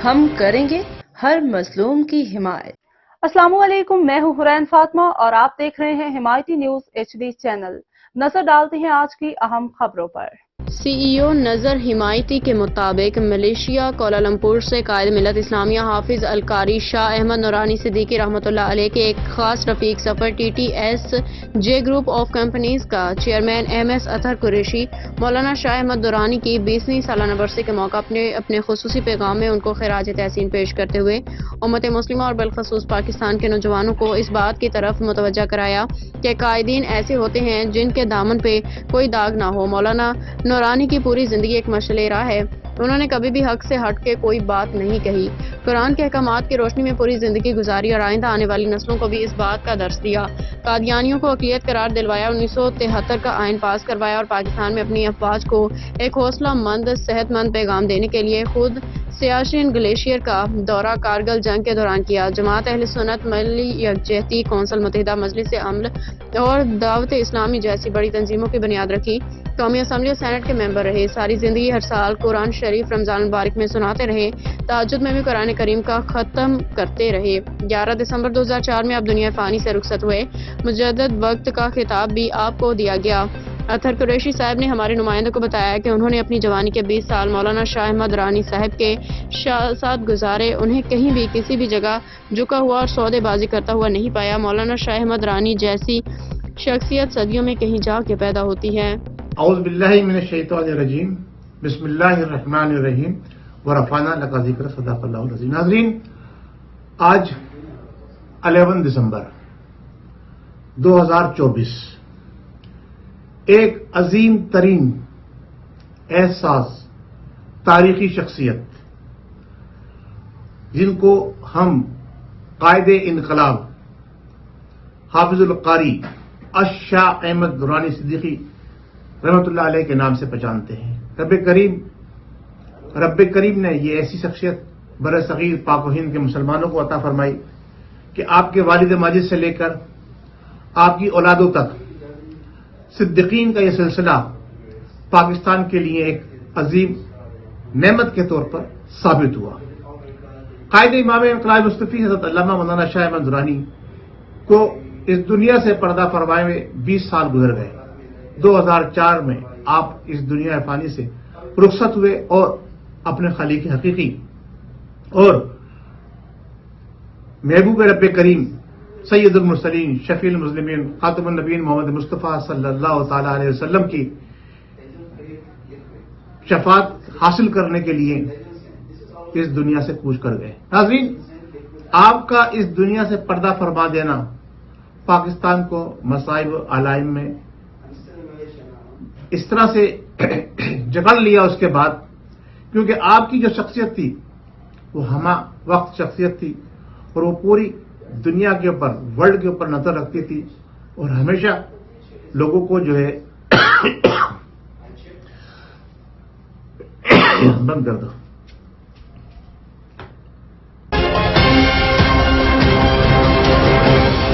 ہم کریں گے ہر مظلوم کی حمایت۔ السلام علیکم، میں ہوں حرین فاطمہ اور آپ دیکھ رہے ہیں حمایتی نیوز HD چینل۔ نظر ڈالتے ہیں آج کی اہم خبروں پر۔ سی ای او نذر حمایتی کے مطابق ملیشیا کوالالمپور سے قائد ملت اسلامیہ حافظ القاری شاہ احمد نورانی صدیقی رحمۃ اللہ علیہ کے ایک خاص رفیق سفر TTSJ گروپ آف کمپنیز کا چیئرمین MS اطہر قریشی مولانا شاہ احمد نورانی کی 20ویں سالانہ برسی کے موقع اپنے خصوصی پیغام میں ان کو خراج تحسین پیش کرتے ہوئے امت مسلمہ اور بالخصوص پاکستان کے نوجوانوں کو اس بات کی طرف متوجہ کرایا کہ قائدین ایسے ہوتے ہیں جن کے دامن پہ کوئی داغ نہ ہو۔ مولانا نورانی کی پوری زندگی ایک مشعل راہ ہے، انہوں نے کبھی بھی حق سے ہٹ کے کوئی بات نہیں کہی، قرآن کے احکامات کی روشنی میں پوری زندگی گزاری اور آئندہ آنے والی نسلوں کو بھی اس بات کا درس دیا، قادیانیوں کو اقلیت قرار دلوایا، 1973 کا آئین پاس کروایا اور پاکستان میں اپنی افواج کو ایک حوصلہ مند صحت مند پیغام دینے کے لیے خود سیاشین گلیشیئر کا دورہ کارگل جنگ کے دوران کیا۔ جماعت اہل سنت، ملی یکجہتی کونسل، متحدہ مجلس عمل اور دعوت اسلامی جیسی بڑی تنظیموں کی بنیاد رکھی، قومی اسمبلی اور سینٹ کے ممبر رہے، ساری زندگی ہر سال قرآن شریف رمضان المبارک میں سناتے رہے، تہجد میں بھی قرآن کریم کا ختم کرتے رہے۔ 11 دسمبر 2004 میں آپ دنیا فانی سے رخصت ہوئے، مجدد وقت کا خطاب بھی آپ کو دیا گیا۔ اطہر قریشی صاحب نے ہمارے نمائندے کو بتایا کہ انہوں نے اپنی جوانی کے 20 سال مولانا شاہ احمد رانی صاحب کے ساتھ گزارے، انہیں کہیں بھی کسی بھی جگہ جھکا ہوا اور سودے بازی کرتا ہوا نہیں پایا۔ مولانا شاہ احمد رانی جیسی شخصیت صدیوں میں کہیں جا کے پیدا ہوتی ہے۔ اعوذ باللہ من الشیطان الرجیم، بسم اللہ الرحمن الرحیم، ورفعنا لک ذکرک، صدق اللہ العظیم۔ ناظرین، آج 11 دسمبر 2024 ایک عظیم ترین احساس، تاریخی شخصیت جن کو ہم قائد انقلاب حافظ القاری شاہ احمد نورانی صدیقی رحمۃ اللہ علیہ کے نام سے پہچانتے ہیں۔ رب کریم نے یہ ایسی شخصیت برصغیر پاک و ہند کے مسلمانوں کو عطا فرمائی کہ آپ کے والد ماجد سے لے کر آپ کی اولادوں تک صدیقین کا یہ سلسلہ پاکستان کے لیے ایک عظیم نعمت کے طور پر ثابت ہوا۔ قائد امام انقلاب مصطفی حضرت علامہ مولانا شاہ احمد نورانی کو اس دنیا سے پردہ فرمائے ہوئے 20 سال گزر گئے۔ 2004 میں آپ اس دنیا فانی سے رخصت ہوئے اور اپنے خالق حقیقی اور محبوب رب کریم سید المرسلین شفیع المذنبین خاتم النبیین محمد مصطفیٰ صلی اللہ تعالی علیہ وسلم کی شفاعت حاصل کرنے کے لیے اس دنیا سے کوچ کر گئے۔ ناظرین، آپ کا اس دنیا سے پردہ فرما دینا پاکستان کو مصائب و علائم میں اس طرح سے جکڑ لیا اس کے بعد، کیونکہ آپ کی جو شخصیت تھی وہ ہمہ وقت شخصیت تھی اور وہ پوری دنیا کے اوپر، ورلڈ کے اوپر نظر رکھتی تھی اور ہمیشہ لوگوں کو جو ہے بند کر دو